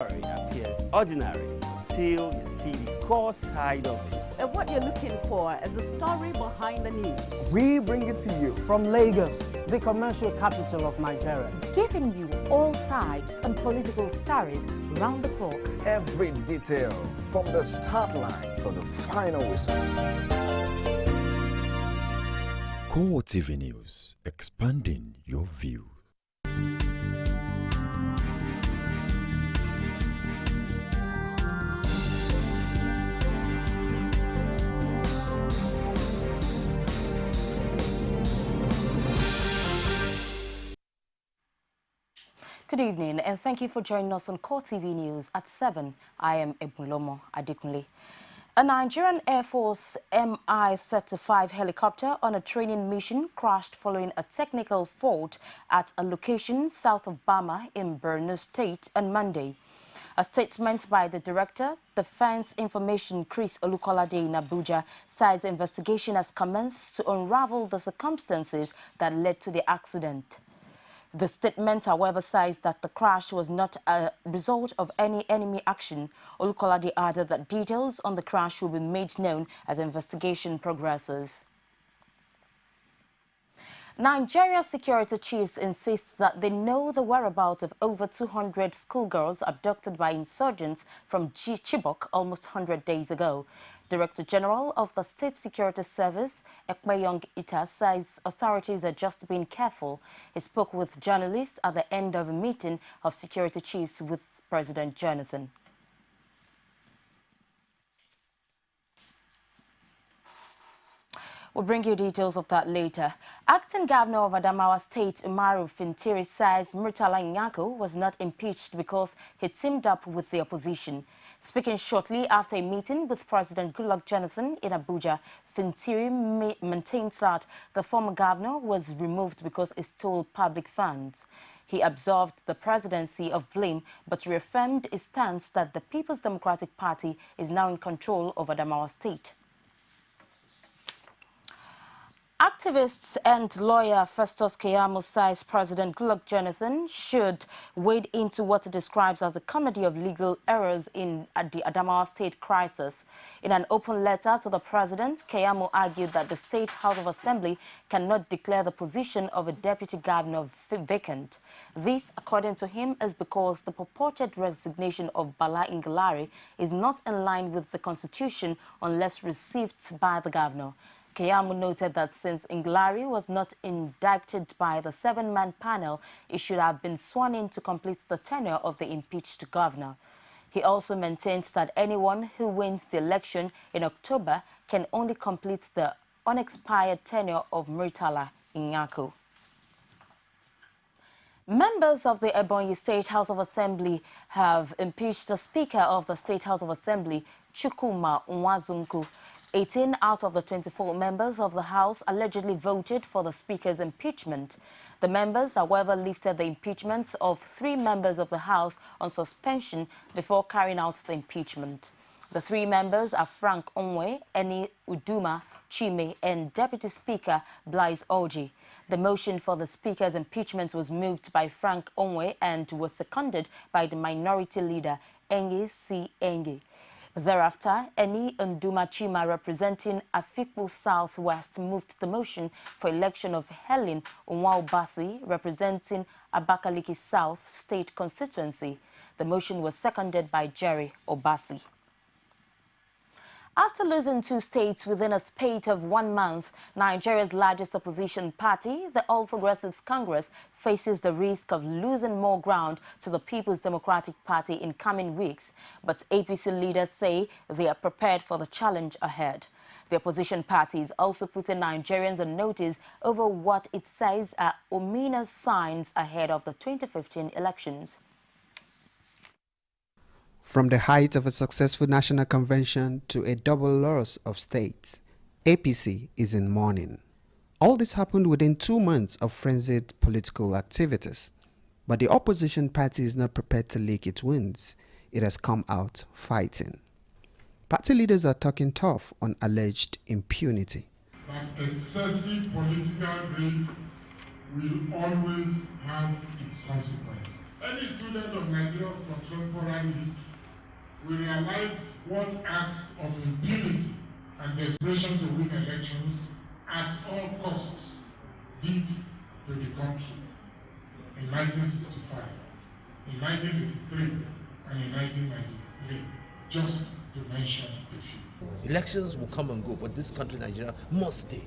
Story appears ordinary until you see the core side of it. And what you're looking for is a story behind the news. We bring it to you from Lagos, the commercial capital of Nigeria. Giving you all sides and political stories round the clock. Every detail from the start line to the final whistle. CoreTV News, expanding your view. Good evening and thank you for joining us on CoreTV News at 7. I am Ebulomo Adekunle. A Nigerian Air Force Mi-35 helicopter on a training mission crashed following a technical fault at a location south of Bama in Borno State on Monday. A statement by the Director, Defense Information Chris Olukolade in Abuja, says investigation has commenced to unravel the circumstances that led to the accident. The statement, however, says that the crash was not a result of any enemy action. Olukolade added that details on the crash will be made known as investigation progresses. Nigeria's security chiefs insist that they know the whereabouts of over 200 schoolgirls abducted by insurgents from Chibok almost 100 days ago. Director General of the State Security Service, Ekpeyong Ita, says authorities are just being careful. He spoke with journalists at the end of a meeting of security chiefs with President Jonathan. We'll bring you details of that later. Acting Governor of Adamawa State, Umaru Fintiri, says Murtala Nyako was not impeached because he teamed up with the opposition. Speaking shortly after a meeting with President Goodluck Jonathan in Abuja, Fintiri maintains that the former governor was removed because he stole public funds. He absolved the presidency of blame but reaffirmed his stance that the People's Democratic Party is now in control of Adamawa State. Activists and lawyer Festus Keyamo says President Goodluck Jonathan should wade into what he describes as a comedy of legal errors in the Adamawa State crisis. In an open letter to the president, Keyamo argued that the State House of Assembly cannot declare the position of a deputy governor vacant. This, according to him, is because the purported resignation of Bala Ngelare is not in line with the Constitution unless received by the governor. Keyamo noted that since Ngelare was not indicted by the 7-man panel, he should have been sworn in to complete the tenure of the impeached governor. He also maintains that anyone who wins the election in October can only complete the unexpired tenure of Murtala Nyako. Members of the Ebonyi State House of Assembly have impeached the Speaker of the State House of Assembly, Chukwuma Nwazunku. 18 out of the 24 members of the House allegedly voted for the Speaker's impeachment. The members, however, lifted the impeachments of 3 members of the House on suspension before carrying out the impeachment. The 3 members are Frank Onwe, Eni Uduma Chime, and Deputy Speaker Blaise Orji. The motion for the Speaker's impeachment was moved by Frank Onwe and was seconded by the Minority Leader, Engi C. Engi. Thereafter, Eni Nduma Chima, representing Afikpo Southwest, moved the motion for election of Helen Onwa-Obasi, representing Abakaliki South State Constituency. The motion was seconded by Jerry Obasi. After losing 2 states within a spate of 1 month, Nigeria's largest opposition party, the All Progressives Congress, faces the risk of losing more ground to the People's Democratic Party in coming weeks. But APC leaders say they are prepared for the challenge ahead. The opposition party is also putting Nigerians on notice over what it says are ominous signs ahead of the 2015 elections. From the height of a successful national convention to a double loss of states, APC is in mourning. All this happened within 2 months of frenzied political activities. But the opposition party is not prepared to lick its wounds. It has come out fighting. Party leaders are talking tough on alleged impunity. That excessive political greed will always have its consequences. Any student of Nigeria's contemporary history will realize what acts of impunity and desperation to win elections at all costs did to the country in 1965, in 1983, and in 1993, just to mention a few. Elections will come and go, but this country, Nigeria, must stay.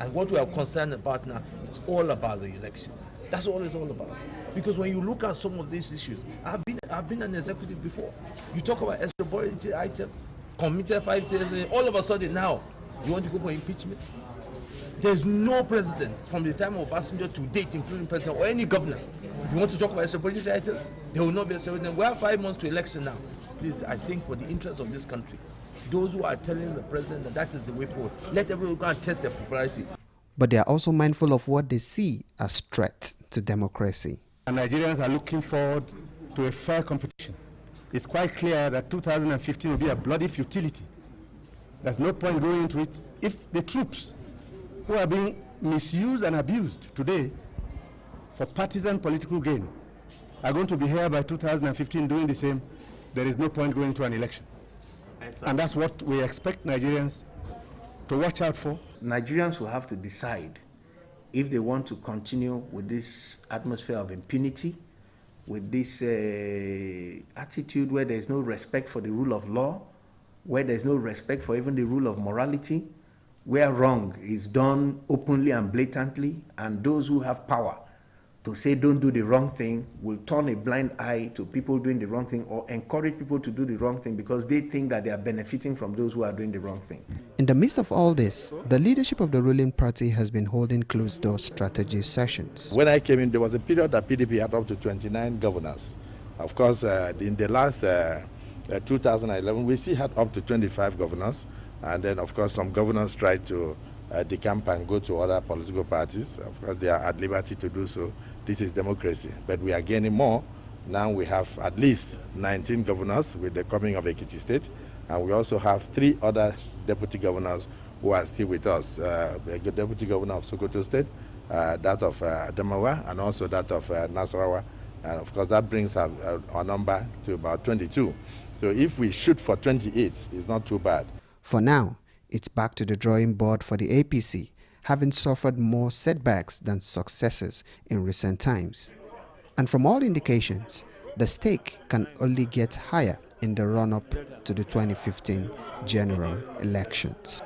And what we are concerned about now, it's all about the election. That's all it's all about. Because when you look at some of these issues, I've been an executive before. You talk about extraordinary item, committed 5 years, all of a sudden now, you want to go for impeachment? There's no president from the time of Obasanjo to date, including president or any governor. If you want to talk about extraordinary items, there will not be extraordinary. We have 5 months to election now. Please, I think for the interest of this country, those who are telling the president that is the way forward, let everyone go and test their popularity. But they are also mindful of what they see as threats to democracy. And Nigerians are looking forward to a fair competition. It's quite clear that 2015 will be a bloody futility. There's no point going into it if the troops who are being misused and abused today for partisan political gain are going to be here by 2015 doing the same. There is no point going to an election. And that's what we expect Nigerians to watch out for. Nigerians will have to decide if they want to continue with this atmosphere of impunity, with this attitude where there's no respect for the rule of law, where there's no respect for even the rule of morality, where wrong is done openly and blatantly, and those who have power to say don't do the wrong thing will turn a blind eye to people doing the wrong thing or encourage people to do the wrong thing because they think that they are benefiting from those who are doing the wrong thing. In the midst of all this, the leadership of the ruling party has been holding closed-door strategy sessions. When I came in, there was a period that PDP had up to 29 governors. Of course, in the last 2011, we still had up to 25 governors. And then, of course, some governors tried to decamp and go to other political parties. Of course, they are at liberty to do so. This is democracy. But we are gaining more. Now we have at least 19 governors with the coming of Ekiti State. And we also have 3 other deputy governors who are still with us. The deputy governor of Sokoto State, that of Adamawa, and also that of Nasarawa. And of course, that brings our number to about 22. So if we shoot for 28, it's not too bad. For now, it's back to the drawing board for the APC, having suffered more setbacks than successes in recent times. And from all indications, the stake can only get higher in the run-up to the 2015 general elections.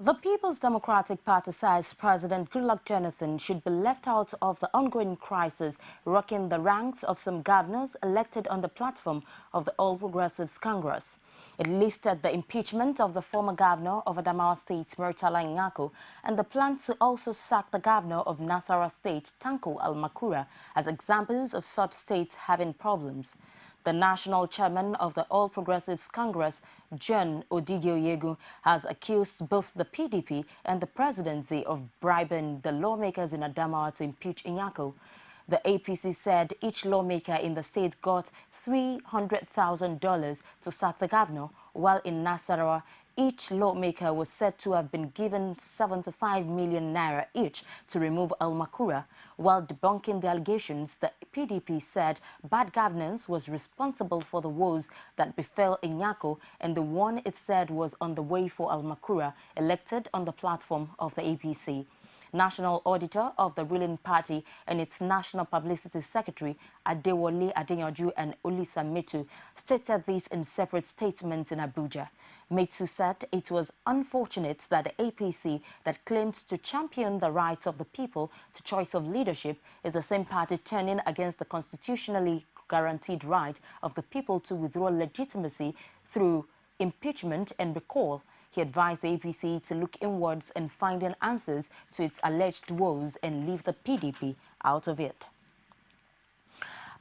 The People's Democratic Party says President Goodluck Jonathan should be left out of the ongoing crisis rocking the ranks of some governors elected on the platform of the All Progressives Congress. It listed the impeachment of the former governor of Adamawa State, Murtala Nyako, and the plan to also sack the governor of Nasarawa State, Tanko Almakura, as examples of such states having problems. The national chairman of the All Progressives Congress, John Odigioyegu, has accused both the PDP and the presidency of bribing the lawmakers in Adamawa to impeach Nyako. The APC said each lawmaker in the state got $300,000 to sack the governor, while in Nasarawa, each lawmaker was said to have been given 75 million naira each to remove Almakura. While debunking the allegations, the PDP said bad governance was responsible for the woes that befell Nyako, and the one it said was on the way for Almakura, elected on the platform of the APC. National Auditor of the ruling party and its National Publicity Secretary, Adewale Adeyanju and Olisa Metu, stated this in separate statements in Abuja. Metu said it was unfortunate that the APC that claimed to champion the rights of the people to choice of leadership is the same party turning against the constitutionally guaranteed right of the people to withdraw legitimacy through impeachment and recall. He advised the APC to look inwards and find answers to its alleged woes and leave the PDP out of it.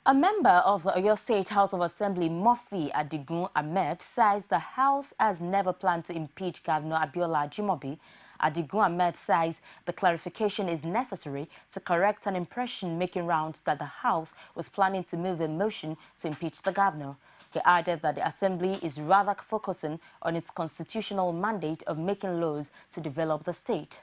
A member of the Oyo State House of Assembly, Murphy Adigun Ahmed, says the House has never planned to impeach Governor Abiola Ajimobi. Adigun Ahmed says the clarification is necessary to correct an impression making rounds that the House was planning to move a motion to impeach the governor. He added that the Assembly is rather focusing on its constitutional mandate of making laws to develop the state.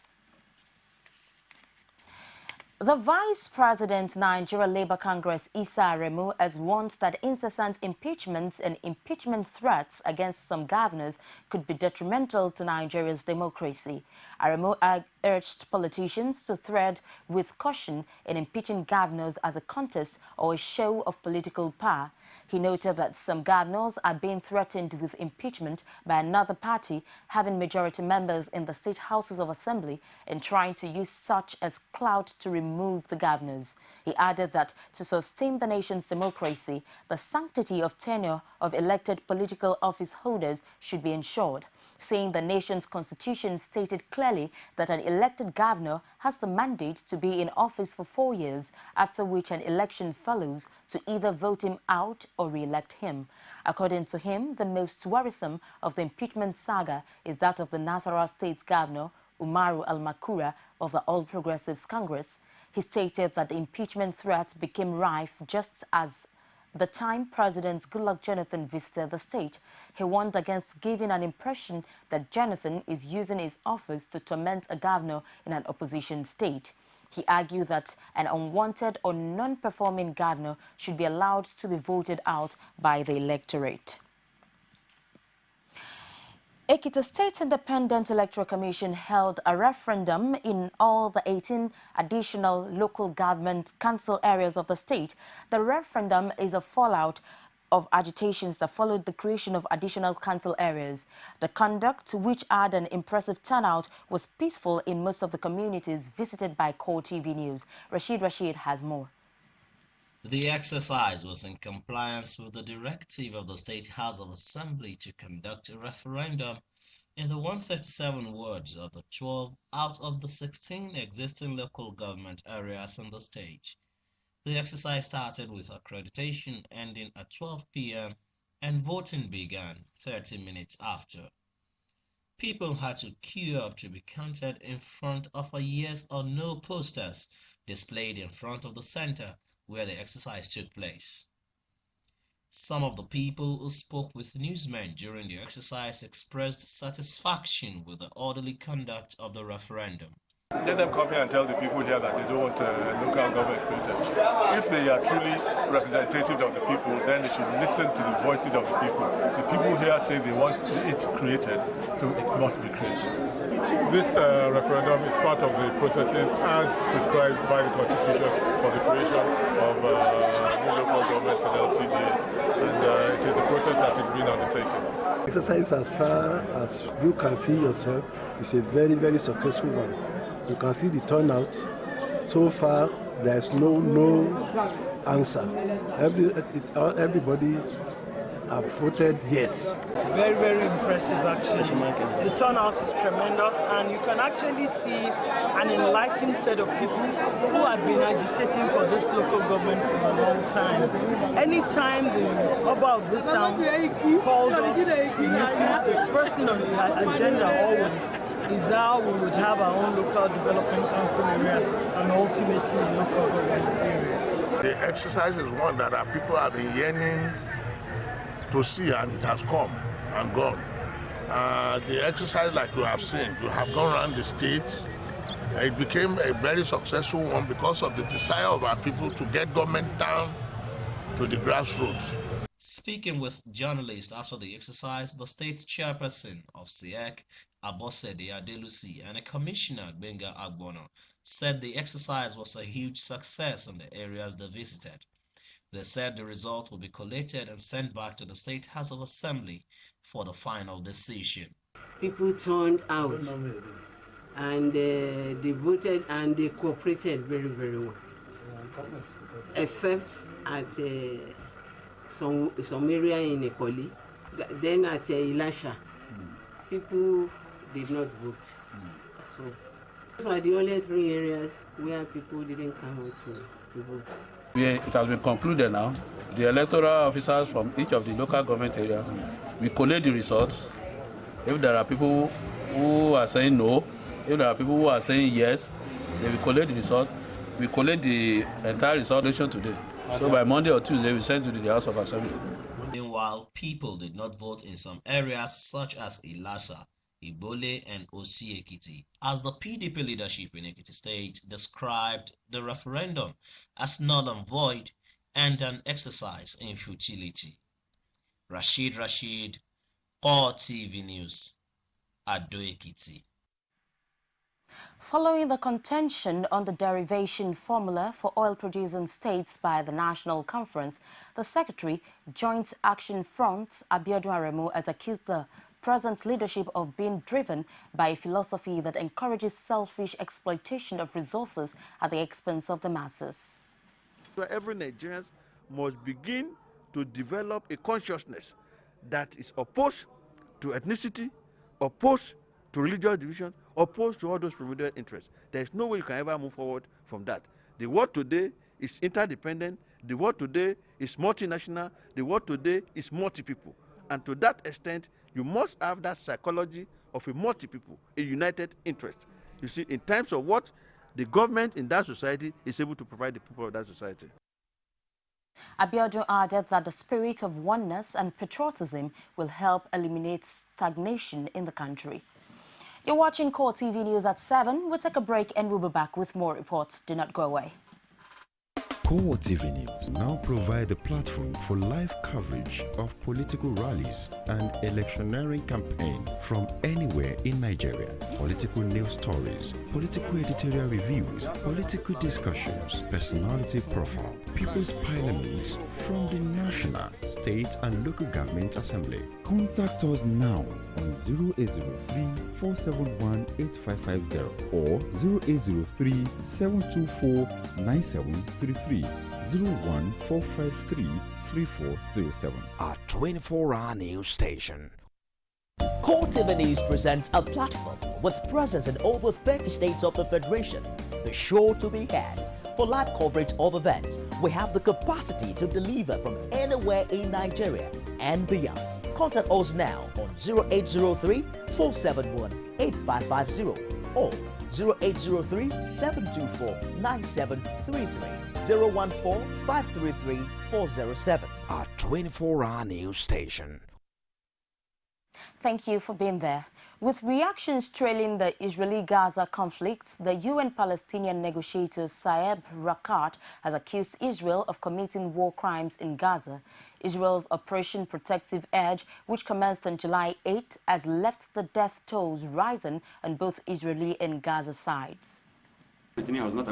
The Vice President, Nigeria Labour Congress, Issa Aremu, has warned that incessant impeachments and impeachment threats against some governors could be detrimental to Nigeria's democracy. Aremu urged politicians to tread with caution in impeaching governors as a contest or a show of political power. He noted that some governors are being threatened with impeachment by another party having majority members in the state houses of assembly and trying to use such as clout to remove the governors. He added that to sustain the nation's democracy, the sanctity of tenure of elected political office holders should be ensured, saying the nation's constitution stated clearly that an elected governor has the mandate to be in office for 4 years, after which an election follows to either vote him out or re-elect him. According to him, the most worrisome of the impeachment saga is that of the Nasarawa State Governor, Umaru Al-Makura of the All Progressives Congress. He stated that the impeachment threats became rife just as the time President Goodluck Jonathan visited the state. He warned against giving an impression that Jonathan is using his office to torment a governor in an opposition state. He argued that an unwanted or non-performing governor should be allowed to be voted out by the electorate. Ekiti State Independent Electoral Commission held a referendum in all the 18 additional local government council areas of the state. The referendum is a fallout of agitations that followed the creation of additional council areas. The conduct, which had an impressive turnout, was peaceful in most of the communities visited by CoreTV News. Rashid has more. The exercise was in compliance with the directive of the State House of Assembly to conduct a referendum in the 137 wards of the 12 out of the 16 existing local government areas in the state. The exercise started with accreditation ending at 12 p.m. and voting began 30 minutes after. People had to queue up to be counted in front of a yes or no posters displayed in front of the center where the exercise took place. Some of the people who spoke with newsmen during the exercise expressed satisfaction with the orderly conduct of the referendum. Let them come here and tell the people here that they don't want local government created. If they are truly representative of the people, then they should listen to the voices of the people. The people here say they want it created, so it must be created. This referendum is part of the processes as prescribed by the Constitution for the creation of new local governments and LCDs. And it is a process that is being undertaken. Exercise, as far as you can see yourself, is a very, very successful one. You can see the turnout. So far, there is no answer. Everybody have voted yes. It's very, very impressive actually. The turnout is tremendous, and you can actually see an enlightened set of people who had been agitating for this local government for a long time. Anytime the Oba of this town called us to a meeting, the first thing on the agenda always is how we would have our own local development council area and ultimately a local government area. The exercise is one that our people have been yearning to see, and it has come and gone. The exercise, like you have seen, you have gone around the state. It became a very successful one because of the desire of our people to get government down to the grassroots. Speaking with journalists after the exercise, the state chairperson of SIEC, Abosede Adelusi, and a commissioner, Benga Agbono, said the exercise was a huge success in the areas they visited. They said the result will be collated and sent back to the State House of Assembly for the final decision. People turned out and they voted and they cooperated very, very well. Except at some area in Ekoli, then at Elisha, people did not vote. So those are the only 3 areas where people didn't come out to vote. It has been concluded now. The electoral officers from each of the local government areas, we collate the results. If there are people who are saying no, if there are people who are saying yes, they will collate the results. We collate the entire result today. So by Monday or Tuesday, we send to the House of Assembly. Meanwhile, people did not vote in some areas such as Ilasa, Ibole, and Osi Ekiti, as the PDP leadership in Ekiti State described the referendum as null and void and an exercise in futility. Rashid, CoreTV News, Ado Ekiti. Following the contention on the derivation formula for oil-producing states by the National Conference, the Secretary, Joint Action Front, Abiodun Aremu, has accused the present leadership of being driven by a philosophy that encourages selfish exploitation of resources at the expense of the masses. So every Nigerian must begin to develop a consciousness that is opposed to ethnicity, opposed to religious division, opposed to all those predominant interests. There is no way you can ever move forward from that. The world today is interdependent. The world today is multinational. The world today is multi-people. And to that extent, you must have that psychology of a multi-people, a united interest. You see, in terms of what the government in that society is able to provide the people of that society. Abiodun added that the spirit of oneness and patriotism will help eliminate stagnation in the country. You're watching CoreTV News at 7. We'll take a break and we'll be back with more reports. Do not go away. CoreTV News now provide a platform for live coverage of political rallies and electioneering campaign from anywhere in Nigeria. Political news stories, political editorial reviews, political discussions, personality profile, People's Parliament from the National, State and Local Government Assembly. Contact us now on 0803-471-8550 or 0803-724-9733. 01453-3407. Our 24-hour news station. CoreTV News presents a platform with presence in over 30 states of the Federation. The show to be had. For live coverage of events, we have the capacity to deliver from anywhere in Nigeria and beyond. Contact us now on 0803-471-8550 or 0803-724-9733. 014-533-407. Our 24-hour news station. Thank you for being there. With reactions trailing the Israeli-Gaza conflict, the UN-Palestinian negotiator Saeb Rakat has accused Israel of committing war crimes in Gaza. Israel's Operation Protective Edge, which commenced on July 8, has left the death tolls rising on both Israeli and Gaza sides. Netanyahu is not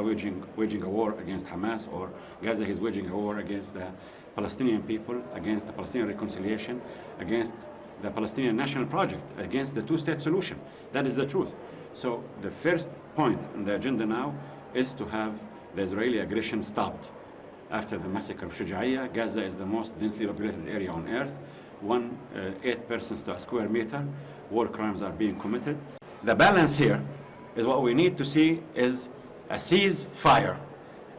waging a war against Hamas or Gaza. He's waging a war against the Palestinian people, against the Palestinian reconciliation, against the Palestinian national project, against the two-state solution. That is the truth. So the first point on the agenda now is to have the Israeli aggression stopped. After the massacre of Shuja'iyya, Gaza is the most densely populated area on earth. 8 persons to a square meter. War crimes are being committed. The balance here is what we need to see is a ceasefire,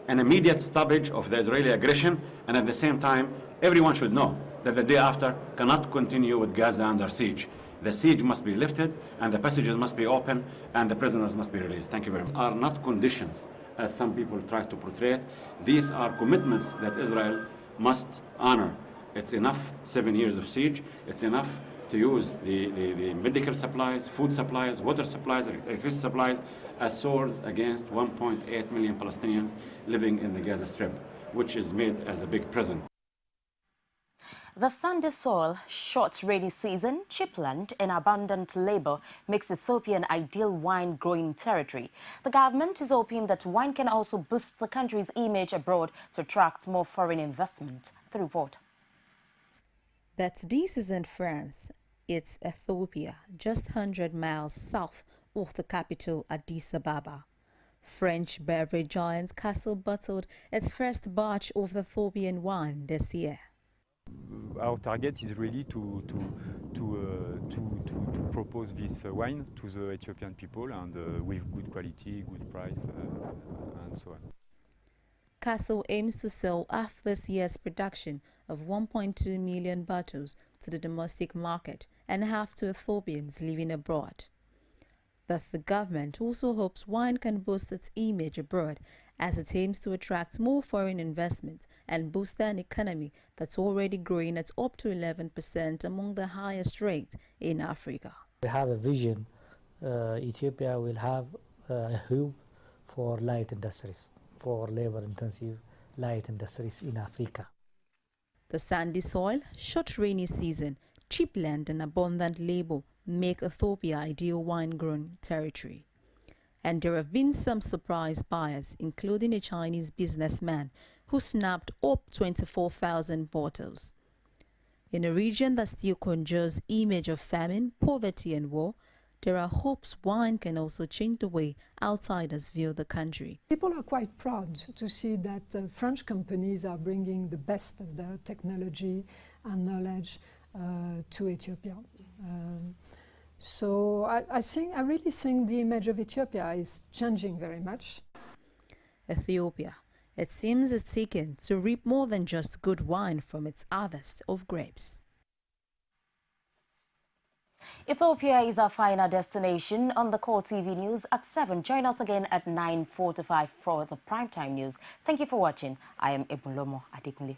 an immediate stoppage of the Israeli aggression, and at the same time, everyone should know that the day after cannot continue with Gaza under siege. The siege must be lifted, and the passages must be open, and the prisoners must be released. Thank you very much. Are not conditions, as some people try to portray it. These are commitments that Israel must honor. It's enough 7 years of siege. It's enough to use the medical supplies, food supplies, water supplies, electricity supplies as swords against 1.8 million Palestinians living in the Gaza Strip, which is made as a big present. The sandy soil, short rainy season, cheap land and abundant labor makes Ethiopia an ideal wine growing territory. The government is hoping that wine can also boost the country's image abroad to attract more foreign investment. The report. But this isn't France. It's Ethiopia, just 100 miles south of the capital, Addis Ababa. French beverage giant Castle bottled its first batch of Ethiopian wine this year. Our target is really to propose this wine to the Ethiopian people and with good quality, good price, and so on. Castle aims to sell half this year's production of 1.2 million bottles to the domestic market and half to Ethiopians living abroad. But the government also hopes wine can boost its image abroad as it aims to attract more foreign investment and boost an economy that's already growing at up to 11% among the highest rates in Africa. We have a vision. Ethiopia will have a hub for light industries, for labor-intensive light industries in Africa. The sandy soil, short rainy season, cheap land and abundant labor make Ethiopia ideal wine-grown territory. And there have been some surprise buyers, including a Chinese businessman who snapped up 24,000 bottles. In a region that still conjures image of famine, poverty and war, there are hopes wine can also change the way outsiders view the country. People are quite proud to see that French companies are bringing the best of their technology and knowledge to Ethiopia. So I really think the image of Ethiopia is changing very much. Ethiopia, it seems, is seeking to reap more than just good wine from its harvest of grapes. Ethiopia is our final destination on the CoreTV News at 7. Join us again at 9:45 for the primetime news. Thank you for watching. I am Ebulomo Adekunle.